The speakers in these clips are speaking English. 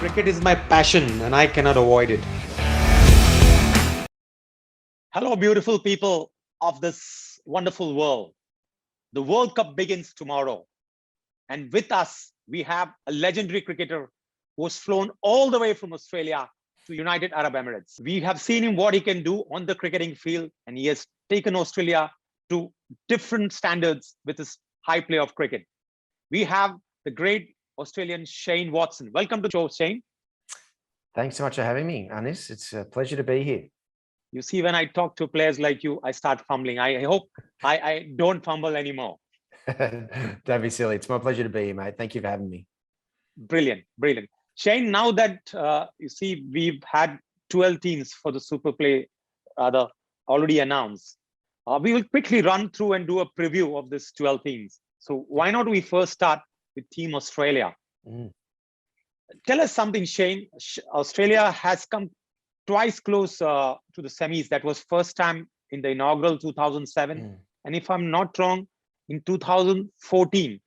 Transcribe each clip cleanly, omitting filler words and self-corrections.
Cricket is my passion and I cannot avoid it. Hello, beautiful people of this wonderful world. The World Cup begins tomorrow. And with us, we have a legendary cricketer who was flown all the way from Australia to United Arab Emirates. We have seen him what he can do on the cricketing field, and he has taken Australia to different standards with his high play of cricket. We have the great Australian Shane Watson. Welcome to the show, Shane. Thanks so much for having me, Anis. It's a pleasure to be here. You see, when I talk to players like you, I start fumbling. I hope I don't fumble anymore. Don't be silly. It's my pleasure to be here, mate. Thank you for having me. Brilliant, brilliant. Shane, now that you see we've had 12 teams for the Super Play already announced, we will quickly run through and do a preview of this 12 teams. So why not we first start with Team Australia? Tell us something, Shane. Australia has come twice close to the semis. That was first time in the inaugural 2007. And if I'm not wrong, in 2014.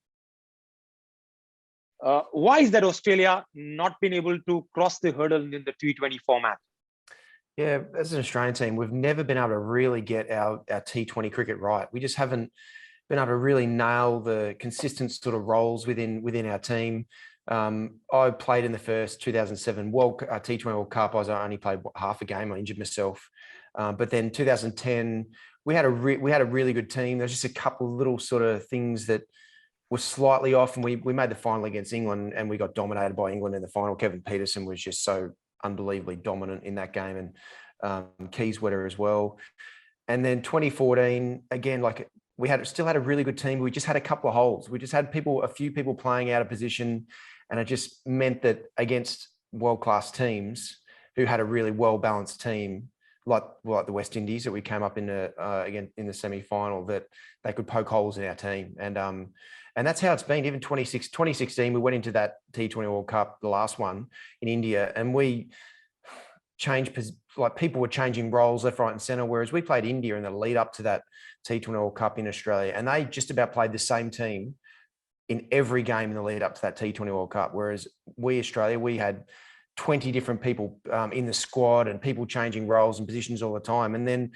Why is that Australia not been able to cross the hurdle in the T20 format? Yeah, as an Australian team, we've never been able to really get our T20 cricket right. We just haven't been able to really nail the consistent sort of roles within our team. I played in the first 2007 T20 World Cup. I only played half a game. I injured myself. But then 2010, we had a really good team. There's just a couple of little sort of things that were slightly off, and we made the final against England, and we got dominated by England in the final. Kevin Peterson was just so unbelievably dominant in that game, and Keyswetter as well. And then 2014, again, like we still had a really good team. We just had a couple of holes. We just had a few people playing out of position, and it just meant that against world-class teams who had a really well-balanced team, like the West Indies that we came up again in the semi-final, that they could poke holes in our team. And that's how it's been. Even 2016, we went into that T20 World Cup, the last one in India, and we changed, like people were changing roles left, right and center, whereas we played India in the lead up to that T20 World Cup in Australia, and they just about played the same team in every game in the lead up to that T20 World Cup. Whereas Australia, we had 20 different people in the squad and people changing roles and positions all the time. And then,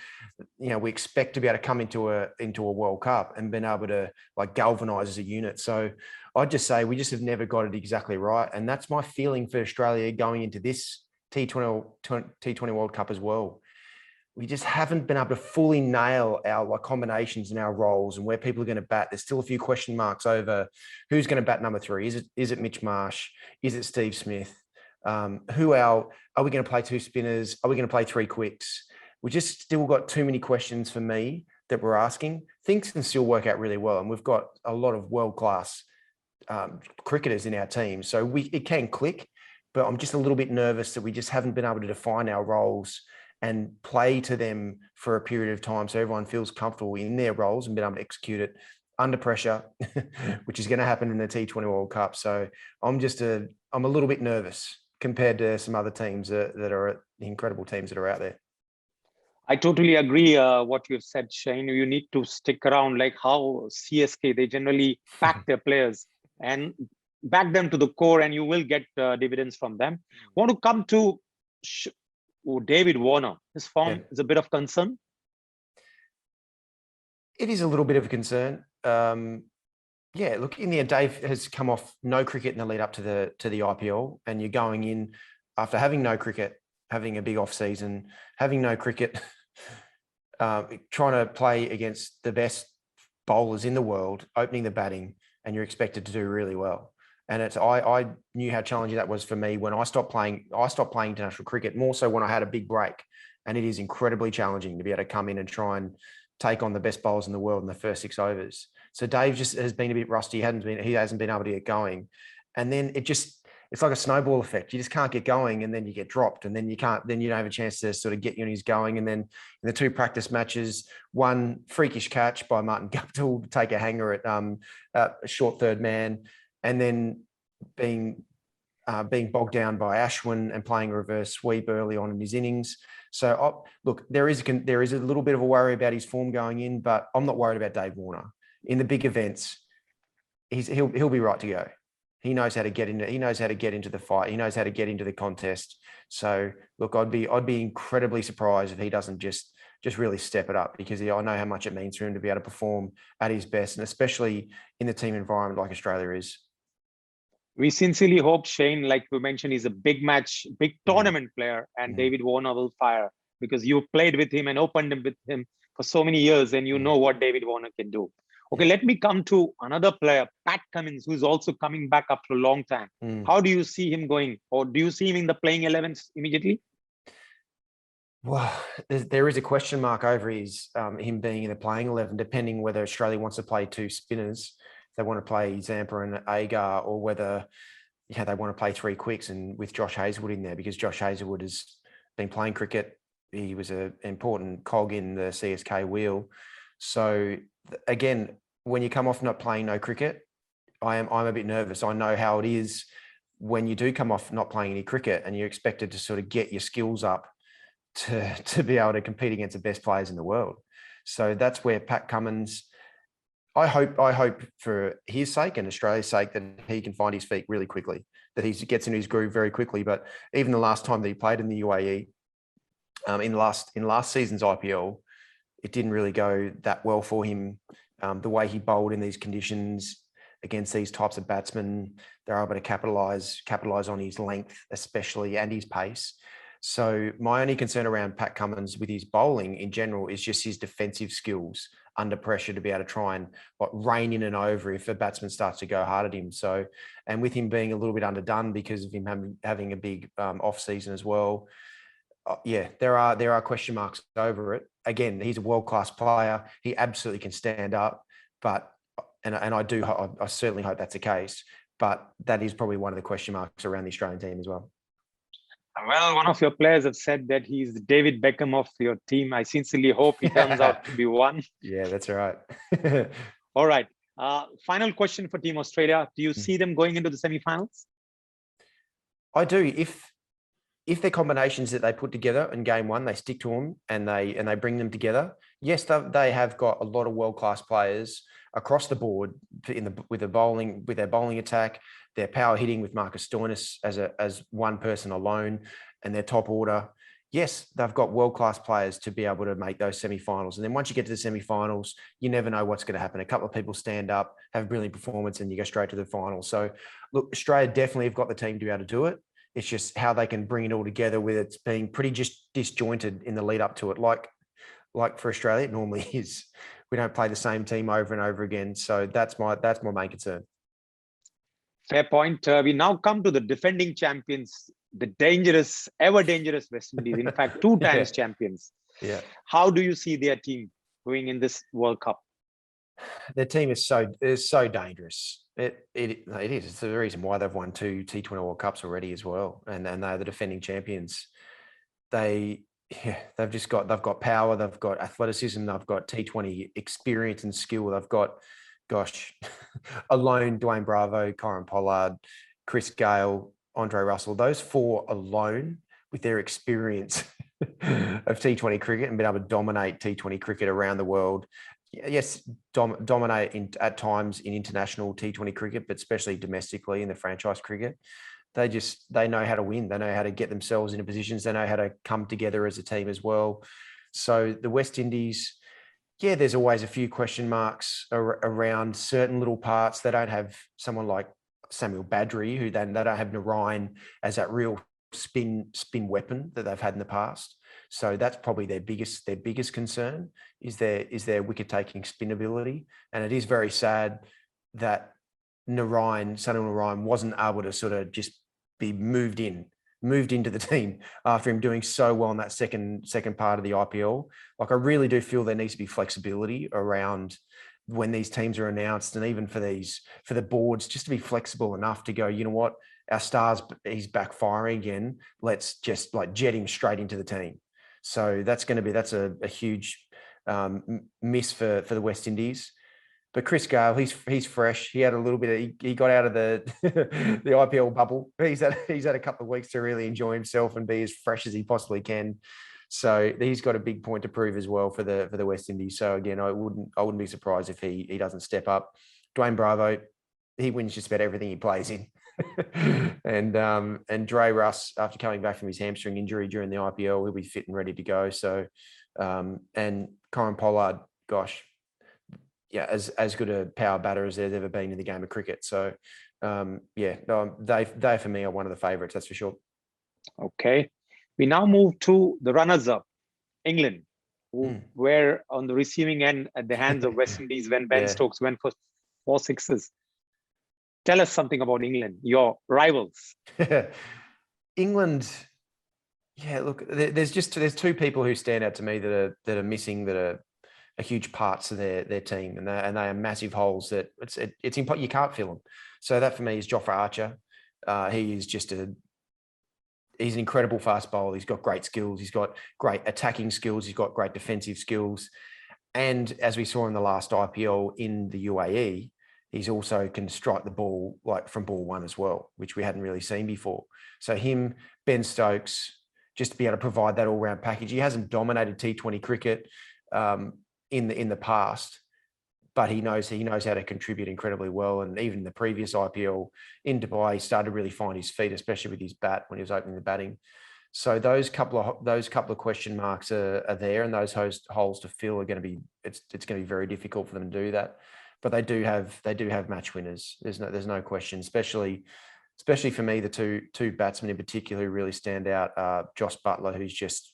we expect to be able to come into a World Cup and been able to like galvanize as a unit. So I'd just say we just have never got it exactly right. And that's my feeling for Australia going into this T20 World Cup as well. We just haven't been able to fully nail our combinations and our roles and where people are going to bat. There's still a few question marks over who's going to bat number 3. Is it Mitch Marsh? Is it Steve Smith? Are we going to play 2 spinners? Are we going to play 3 quicks? We just still got too many questions for me that we're asking. Things can still work out really well, and we've got a lot of world-class cricketers in our team, so it can click. But I'm just a little bit nervous that we just haven't been able to define our roles and play to them for a period of time, so everyone feels comfortable in their roles and been able to execute it under pressure, which is going to happen in the T20 World Cup. So I'm a little bit nervous compared to some other teams that are the incredible teams that are out there. I totally agree what you've said, Shane. You need to stick around, like how CSK, they generally pack their players and back them to the core, and you will get dividends from them. Want to come to David Warner. His form is a bit of concern. It is a little bit of a concern. Look, in the end, Dave has come off no cricket in the lead up to the IPL, and you're going in after having no cricket, having a big off season, having no cricket, trying to play against the best bowlers in the world, opening the batting, and you're expected to do really well. And I knew how challenging that was for me when I stopped playing. I stopped playing international cricket, more so when I had a big break, and it is incredibly challenging to be able to come in and try and take on the best bowlers in the world in the first 6 overs. So Dave just has been a bit rusty. He hasn't been able to get going. And then it's like a snowball effect. You just can't get going, and then you get dropped, and then you don't have a chance to sort of get units going. And then in the 2 practice matches, one freakish catch by Martin Guptill to take a hanger at a short third man, and then being bogged down by Ashwin and playing a reverse sweep early on in his innings. So look, there is a little bit of a worry about his form going in, but I'm not worried about Dave Warner. In the big events, he'll be right to go. He knows how to get into. He knows how to get into the fight. He knows how to get into the contest. So look, I'd be incredibly surprised if he doesn't just really step it up, because I know how much it means for him to be able to perform at his best, and especially in the team environment like Australia is. We sincerely hope Shane, like we mentioned, is a big match, big tournament player, and David Warner will fire, because you played with him and opened him with him for so many years, and you know what David Warner can do. Okay, let me come to another player, Pat Cummings, who's also coming back after a long time. How do you see him going? Or do you see him in the playing 11s immediately? Well, there is a question mark over him being in the playing 11, depending whether Australia wants to play two spinners. They want to play Zampa and Agar, or whether they want to play three quicks and with Josh Hazlewood in there, because Josh Hazlewood has been playing cricket. He was an important cog in the CSK wheel. So again, when you come off not playing no cricket, I'm a bit nervous. I know how it is when you do come off not playing any cricket and you're expected to sort of get your skills up to be able to compete against the best players in the world. So that's where Pat Cummins, I hope for his sake and Australia's sake that he can find his feet really quickly, that he gets into his groove very quickly. But even the last time that he played in the UAE, in last season's IPL, it didn't really go that well for him. The way he bowled in these conditions against these types of batsmen, they're able to capitalize on his length, especially, and his pace. So my only concern around Pat Cummins with his bowling in general is just his defensive skills under pressure, to be able to try and rein in and over if a batsman starts to go hard at him. So, and with him being a little bit underdone because of him having a big off season as well. There are question marks over it. Again, he's a world-class player. He absolutely can stand up, but I certainly hope that's the case. But that is probably one of the question marks around the Australian team as well. Well, one of your players have said that he's the David Beckham of your team. I sincerely hope he turns out to be one. Yeah, that's right. All right. Final question for Team Australia. Do you see them going into the semi-finals? I do. If they're combinations that they put together in game one, they stick to them and they bring them together. Yes, they have got a lot of world-class players across the board with their bowling attack, their power hitting with Marcus Stoinis as one person alone, and their top order. Yes, they've got world-class players to be able to make those semi-finals. And then once you get to the semi-finals, you never know what's going to happen. A couple of people stand up, have a brilliant performance, and you go straight to the final. So look, Australia definitely have got the team to be able to do it. It's just how they can bring it all together with it being pretty just disjointed in the lead up to it. Like for Australia, it normally is. We don't play the same team over and over again. So that's my main concern. Fair point. We now come to the defending champions, the ever dangerous West Indies. In fact, 2 times champions. Yeah. How do you see their team going in this World Cup? Their team is so dangerous. It is. It's the reason why they've won 2 T20 World Cups already as well, and they're the defending champions. They've got power, they've got athleticism, they've got T20 experience and skill. They've got, alone Dwayne Bravo, Kieron Pollard, Chris Gale, Andre Russell. Those 4 alone, with their experience of T20 cricket and being able to dominate T20 cricket around the world. Yes, dominate at times in international T20 cricket, but especially domestically in the franchise cricket. They know how to win. They know how to get themselves into positions. They know how to come together as a team as well. So the West Indies, there's always a few question marks around certain little parts. They don't have someone like Samuel Badri, who they don't have Narayan as that real spin weapon that they've had in the past. So that's probably their biggest concern is their wicket taking spin ability. And it is very sad that Sunil Narayan wasn't able to sort of just be moved into the team after him doing so well in that second part of the IPL. Like, I really do feel there needs to be flexibility around when these teams are announced, and even for the boards, just to be flexible enough to go, you know what, our stars, he's back firing again. Let's just jet him straight into the team. So that's a huge miss for the West Indies. But Chris Gale, he's fresh. He had a little bit. He got out of the the IPL bubble. He's had a couple of weeks to really enjoy himself and be as fresh as he possibly can. So he's got a big point to prove as well for the West Indies. So again, I wouldn't be surprised if he doesn't step up. Dwayne Bravo, he wins just about everything he plays in. and Dre Russ, after coming back from his hamstring injury during the IPL, he'll be fit and ready to go. So, and Corin Pollard, gosh, yeah, as good a power batter as there's ever been in the game of cricket. So, they for me are one of the favourites, that's for sure. Okay. We now move to the runners-up, England, who were on the receiving end at the hands of West Indies when Ben Stokes went for 4 sixes. Tell us something about England, your rivals. England, yeah, look, there's two people who stand out to me that are missing, that are huge parts of their team, and they are massive holes that it's impossible, you can't fill them. So that for me is Joffrey Archer. He is just he's an incredible fast bowler. He's got great skills. He's got great attacking skills. He's got great defensive skills. And as we saw in the last IPL in the UAE, he's also can strike the ball like from ball one as well, which we hadn't really seen before. So him, Ben Stokes, just to be able to provide that all-round package. He hasn't dominated T20 cricket in the past, but he knows how to contribute incredibly well. And even the previous IPL in Dubai, he started to really find his feet, especially with his bat when he was opening the batting. So those couple of question marks are there, and those holes to fill are going to be it's going to be very difficult for them to do that. But they do have match winners. There's no question, especially for me, the two batsmen in particular who really stand out. Josh Butler, who's just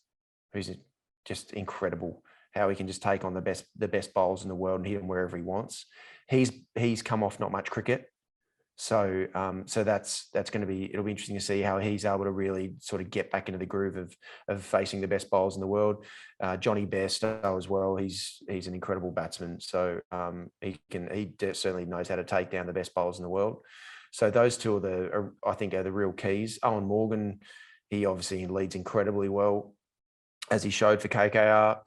incredible. How he can just take on the best bowlers in the world and hit them wherever he wants. He's come off not much cricket, so that's going to be, it'll be interesting to see how he's able to really sort of get back into the groove of facing the best bowlers in the world. Johnny Bairstow as well. He's an incredible batsman, so he certainly knows how to take down the best bowlers in the world. So those two I think are the real keys. Owen Morgan, he obviously leads incredibly well, as he showed for KKR.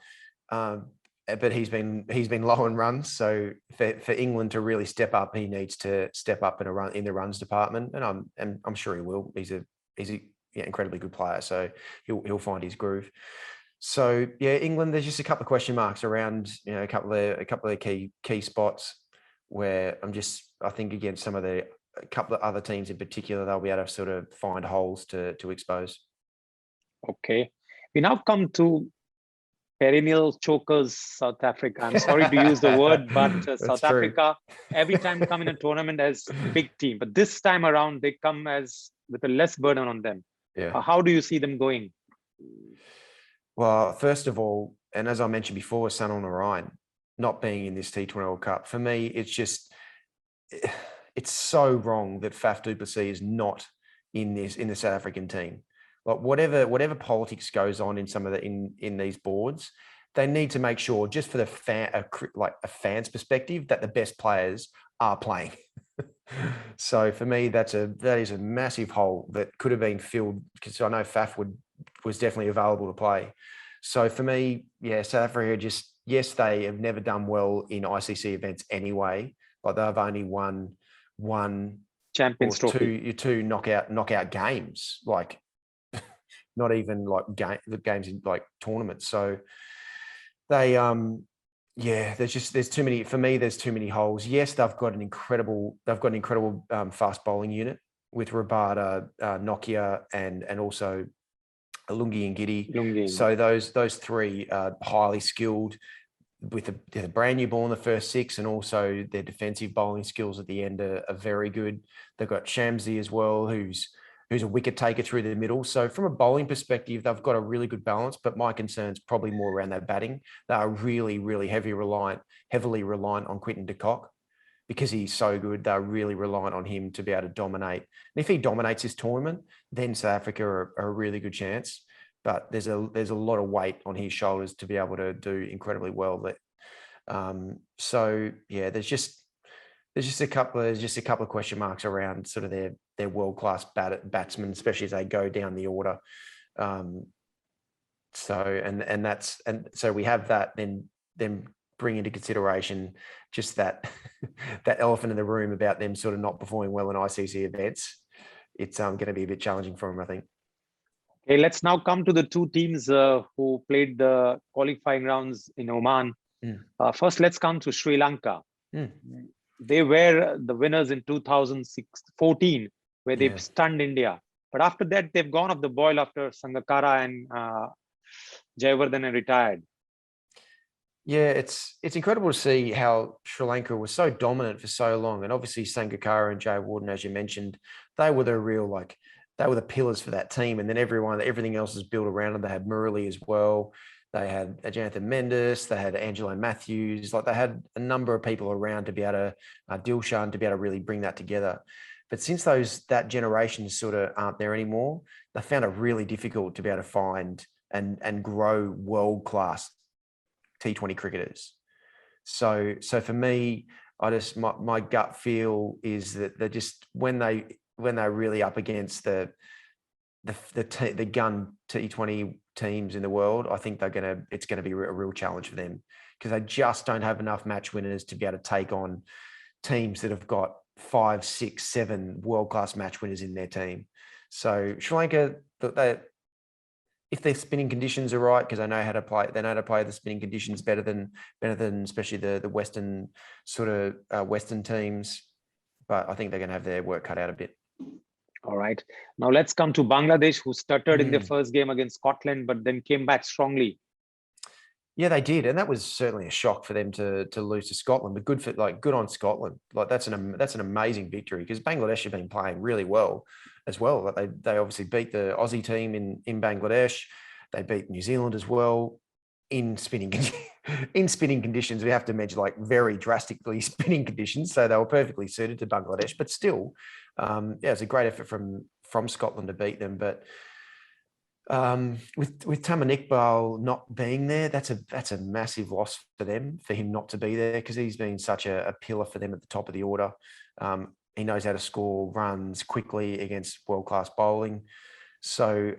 But he's been low in runs. So for England to really step up, he needs to step up in the runs department, and I'm sure he will. He's a incredibly good player, so he'll find his groove. So yeah, England, there's just a couple of question marks around, a couple of key spots where I think against a couple of other teams in particular, they'll be able to sort of find holes to expose. Okay, we now come to perennial chokers, South Africa. I'm sorry to use the word, but South Africa, every time they come in a tournament as a big team, but this time around they come with a less burden on them. Yeah. How do you see them going? Well, first of all, and as I mentioned before, Sunil Narine not being in this T20 World Cup, for me, it's so wrong that Faf du Plessis is not in the South African team. Like whatever politics goes on in some of in these boards, they need to make sure, just for the a fan's perspective, that the best players are playing. So for me, that is a massive hole that could have been filled, because I know Faf was definitely available to play. So for me, yeah, South Africa yes, they have never done well in ICC events anyway, but they've only won one Champions Trophy, two knockout games, like. Not even like the games in like tournaments. So they, there's too many, for me, there's too many holes. Yes, they've got an incredible fast bowling unit with Rabada, Nokia, and also Lungi and Giddy. So those three are highly skilled, with a brand new ball in the first 6, and also their defensive bowling skills at the end are very good. They've got Shamsi as well, who's a wicket taker through the middle. So from a bowling perspective, they've got a really good balance, but my concern's probably more around their batting. They are really, really heavily reliant on Quinton de Kock, because he's so good. They're really reliant on him to be able to dominate. And if he dominates this tournament, then South Africa are a really good chance. But there's a lot of weight on his shoulders to be able to do incredibly well. So yeah, there's just a couple of question marks around sort of their world-class batsmen, especially as they go down the order. So we have that. Then bring into consideration just that elephant in the room about them sort of not performing well in ICC events. It's going to be a bit challenging for them, I think. Okay, let's now come to the two teams who played the qualifying rounds in Oman. First, let's come to Sri Lanka. They were the winners in 2014 where they've stunned India. But after that, they've gone off the boil after Sangakkara and Jayawardene retired. Yeah, it's incredible to see how Sri Lanka was so dominant for so long. And obviously Sangakkara and Jayawardene, as you mentioned, they were the real, they were the pillars for that team. And then everything else is built around them. They had Murali as well. They had Jonathan Mendes. They had Angelo Matthews. They had a number of people around to be able to, Dilshan, to be able to really bring that together. But since that generation sort of aren't there anymore, they found it really difficult to be able to find and grow world-class T20 cricketers. So for me, my gut feel is that they're just when they're really up against the gun T20 teams in the world, I think it's gonna be a real challenge for them, because they just don't have enough match winners to be able to take on teams that have got 5, 6, 7 world-class match winners in their team. So Sri Lanka, if their spinning conditions are right, because they know how to play the spinning conditions better than especially the Western Western teams. But I think they're going to have their work cut out a bit. All right. Now let's come to Bangladesh, who stuttered in their first game against Scotland, but then came back strongly. Yeah, they did, and that was certainly a shock for them to lose to Scotland. But good on Scotland. That's an amazing victory, because Bangladesh have been playing really well as well. They obviously beat the Aussie team in Bangladesh. They beat New Zealand as well in spinning conditions. We have to mention very drastically spinning conditions. So they were perfectly suited to Bangladesh. But still, it's a great effort from Scotland to beat them. But with Taman Iqbal not being there, that's a massive loss for them, for him not to be there, because he's been such a pillar for them at the top of the order. He knows how to score runs quickly against world-class bowling. So,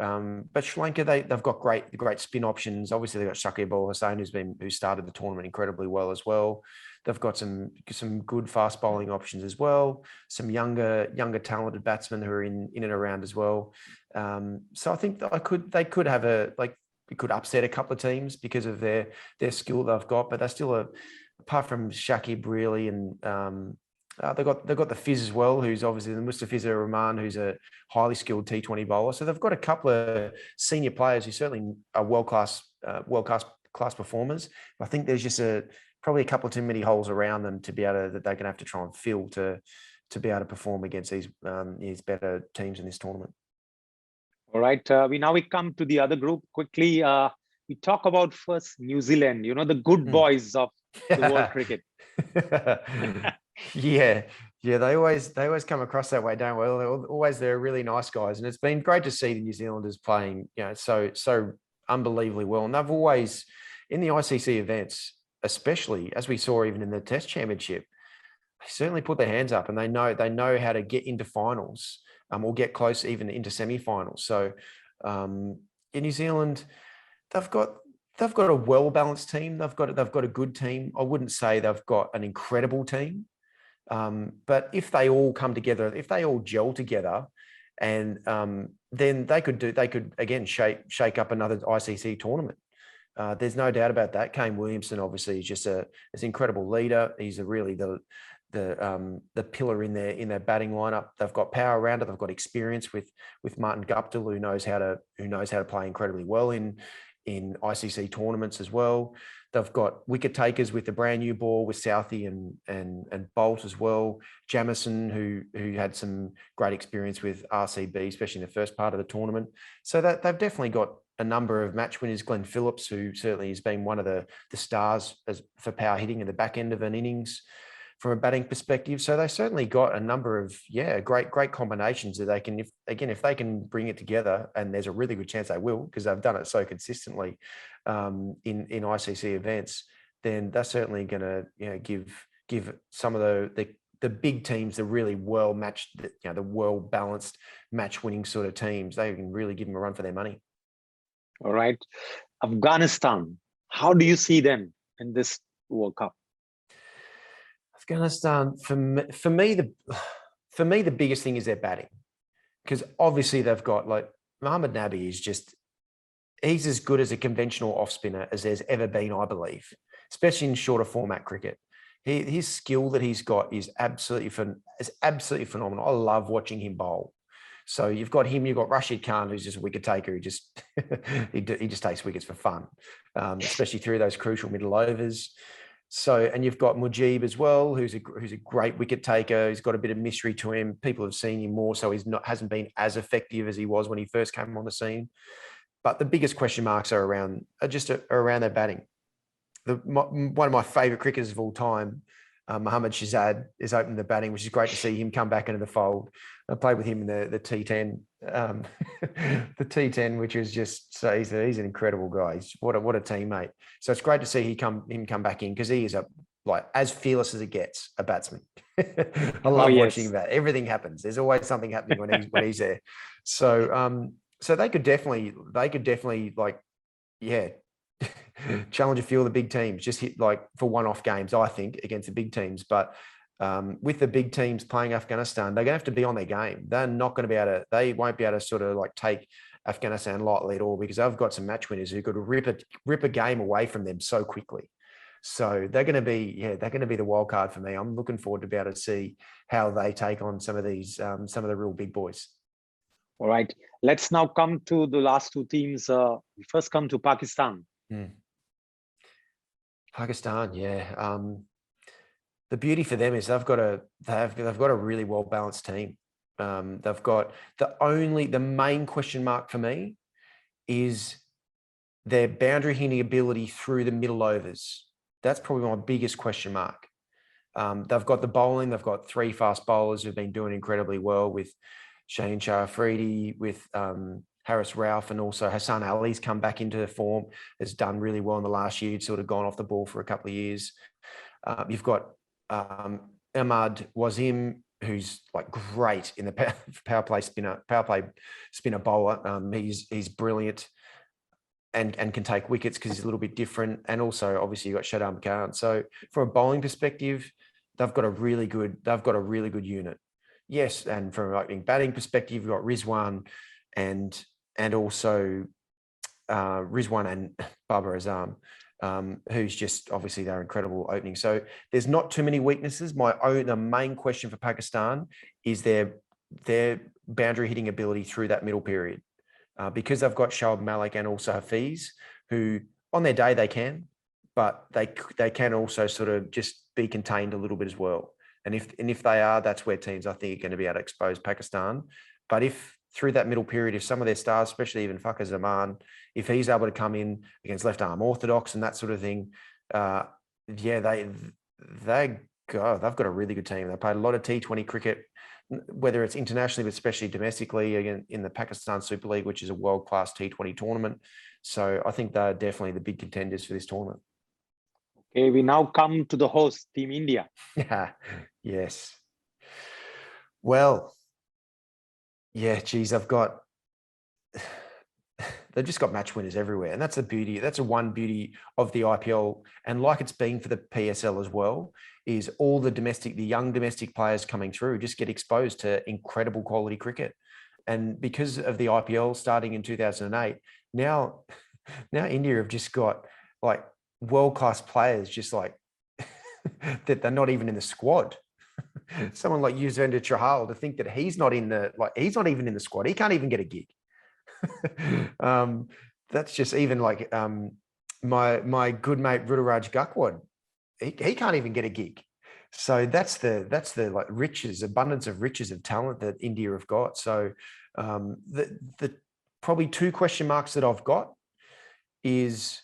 but Sri Lanka, they've got great spin options. Obviously, they've got Shakib Al Hussain, who started the tournament incredibly well as well. They've got some good fast bowling options as well. Some younger talented batsmen who are in and around as well. So I think they could have we could upset a couple of teams because of their skill they've got, but they're still apart from Shakib really, and they've got the Fizz as well, who's obviously the Mustafizur Rahman, who's a highly skilled T20 bowler. So they've got a couple of senior players who certainly are world-class performers. I think there's just probably a couple too many holes around them that they're going to have to try and fill to be able to perform against these better teams in this tournament. All right. We come to the other group quickly. We talk about first New Zealand, the good boys of the world cricket. Yeah, they always come across that way, don't we? They're really nice guys, and it's been great to see the New Zealanders playing, so unbelievably well. And they've always, in the ICC events, especially as we saw even in the Test Championship, they certainly put their hands up, and they know how to get into finals, or get close even into semi-finals. So in New Zealand, they've got a well-balanced team. They've got a good team. I wouldn't say they've got an incredible team, but if they all come together, if they all gel together, and then they could again shake up another ICC tournament. There's no doubt about that. Kane Williamson obviously is just is an incredible leader. He's really the pillar in their batting lineup. They've got power around it. They've got experience with Martin Guptill, who knows how to play incredibly well in ICC tournaments as well. They've got wicket takers with the brand new ball with Southey and Bolt as well. Jamieson, who had some great experience with RCB, especially in the first part of the tournament. So that they've definitely got a number of match winners. Glenn Phillips, who certainly has been one of the stars for power hitting at the back end of an innings from a batting perspective. So they certainly got a number of great combinations that they can, if they can bring it together, and there's a really good chance they will, because they've done it so consistently in ICC events, then they're certainly going to give some of the big teams, the really well matched, the well balanced match winning sort of teams, they can really give them a run for their money. All right, Afghanistan, how do you see them in this World Cup? Afghanistan, for me, the biggest thing is their batting, because obviously they've got Mohammad Nabi he's as good as a conventional off spinner as there's ever been, I believe, especially in shorter format cricket. His skill that he's got is absolutely phenomenal. I love watching him bowl. So you've got him, you've got Rashid Khan, who's just a wicket taker. He just he just takes wickets for fun, especially through those crucial middle overs. So, and you've got Mujib as well, who's a great wicket taker. He's got a bit of mystery to him. People have seen him more, so hasn't been as effective as he was when he first came on the scene. But the biggest question marks are around their batting. One of my favourite cricketers of all time, Mohammad Shahzad, is opening the batting, which is great to see him come back into the fold. I played with him in the T10, the T10, which is just so he's an incredible guy. What a teammate. So it's great to see him come back in, because he is as fearless as it gets, a batsman. I love watching that. Everything happens. There's always something happening when he's there. So so they could definitely challenge a few of the big teams, just hit for one-off games, I think, against the big teams. But with the big teams playing Afghanistan, they're going to have to be on their game. They're not going to they won't be able to sort of take Afghanistan lightly at all, because they've got some match winners who could rip a game away from them so quickly. So they're going to be the wild card for me. I'm looking forward to be able to see how they take on some of the real big boys. All right, let's now come to the last two teams. We first come to Pakistan. Pakistan, yeah. The beauty for them is they've got a really well balanced team. They've got the main question mark for me is their boundary hitting ability through the middle overs. That's probably my biggest question mark. They've got the bowling. They've got three fast bowlers who've been doing incredibly well, with Shaheen Shah Afridi, with Haris Rauf, and also Hassan Ali's come back into form, has done really well in the last year. He'd sort of gone off the ball for a couple of years. You've got Ahmad Wazim, who's great in the power play spinner bowler. He's brilliant and can take wickets because he's a little bit different. And also, obviously, you've got Shadam Khan. So from a bowling perspective, they've got a really good unit. Yes, and from a batting perspective, you've got Rizwan and also Rizwan and Babar Azam, who's just obviously they're incredible opening. So there's not too many weaknesses. The main question for Pakistan is their boundary hitting ability through that middle period, because they've got Shoaib Malik and also Hafiz, who on their day they can, but they can also sort of just be contained a little bit as well. And if they are, that's where teams, I think, are going to be able to expose Pakistan. But if through that middle period, if some of their stars, especially even Fakhar Zaman, if he's able to come in against left arm orthodox and that sort of thing, they've got a really good team. They played a lot of T20 cricket, whether it's internationally, but especially domestically, again in the Pakistan Super League, which is a world-class T20 tournament. So I think they're definitely the big contenders for this tournament. Okay, we now come to the host, Team India. Yes. Well, yeah, geez, they've just got match winners everywhere. And that's the beauty. That's one beauty of the IPL. And like it's been for the PSL as well, is all the young domestic players coming through just get exposed to incredible quality cricket. And because of the IPL starting in 2008, now India have just got world-class players that they're not even in the squad. Someone like Yuzvendra Chahal, to think that he's not even in the squad. He can't even get a gig. That's just even my good mate Ruturaj Gaikwad. He can't even get a gig. So that's the abundance of riches of talent that India have got. So the probably two question marks that I've got is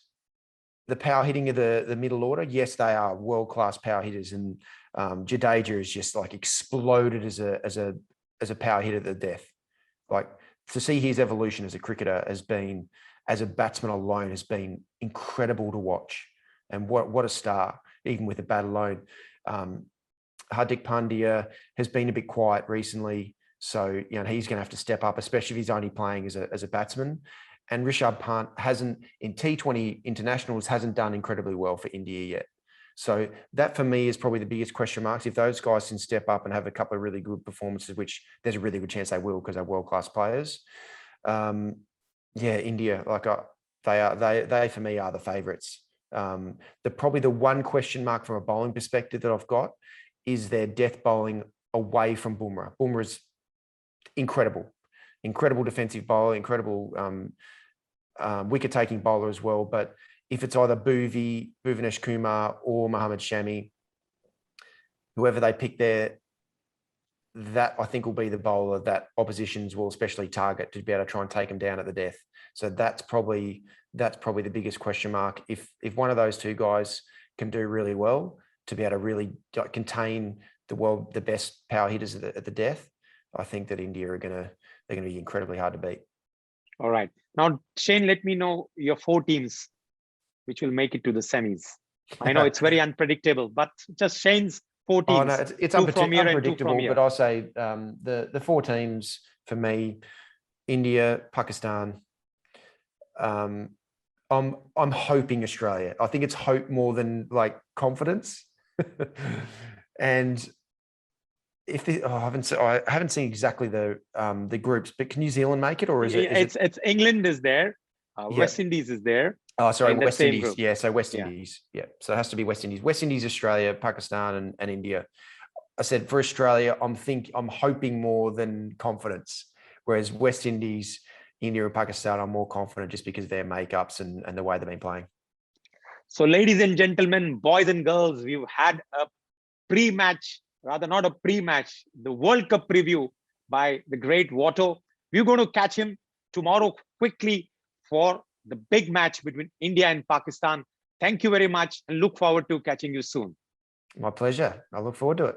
the power hitting of the middle order. Yes, they are world-class power hitters, and Jadeja is just exploded as a power hitter to death. To see his evolution as a cricketer as a batsman alone has been incredible to watch. And what a star, even with the bat alone. Hardik Pandya has been a bit quiet recently, so he's going to have to step up, especially if he's only playing as a batsman. And Rishabh Pant in T20 internationals hasn't done incredibly well for India yet. So that for me is probably the biggest question marks. If those guys can step up and have a couple of really good performances, which there's a really good chance they will because they're world-class players. India, they for me are the favourites. Probably the one question mark from a bowling perspective that I've got is their death bowling away from Bumrah. Bumrah's incredible. incredible defensive bowler, incredible wicket-taking bowler as well. But if it's either Bhuvanesh Kumar or Mohammad Shami, whoever they pick there, that I think will be the bowler that oppositions will especially target to be able to try and take them down at the death. So that's probably the biggest question mark. If one of those two guys can do really well to be able to really contain the best power hitters at the death, I think that India they're going to be incredibly hard to beat. All right. Now, Shane, let me know your 4 teams which will make it to the semis. I know it's very unpredictable, but just Shane's 4 teams. Oh, no, it's unpredictable, but I'll say the 4 teams for me: India, Pakistan. I'm hoping Australia. I think it's hope more than like confidence. And I haven't seen exactly the groups, but can New Zealand make it, or is it? It's England is there, West Indies is there. Oh, sorry, in that West same Indies. group. Yeah, so West Indies. Yeah, so it has to be West Indies. West Indies, Australia, Pakistan, and India. I said for Australia, I'm hoping more than confidence. Whereas West Indies, India, and Pakistan, I'm more confident just because of their makeups and the way they've been playing. So, ladies and gentlemen, boys and girls, we've had a pre-match, rather not a pre-match, the World Cup preview by the great Watto. We're going to catch him tomorrow quickly for the big match between India and Pakistan. Thank you very much and look forward to catching you soon. My pleasure. I look forward to it.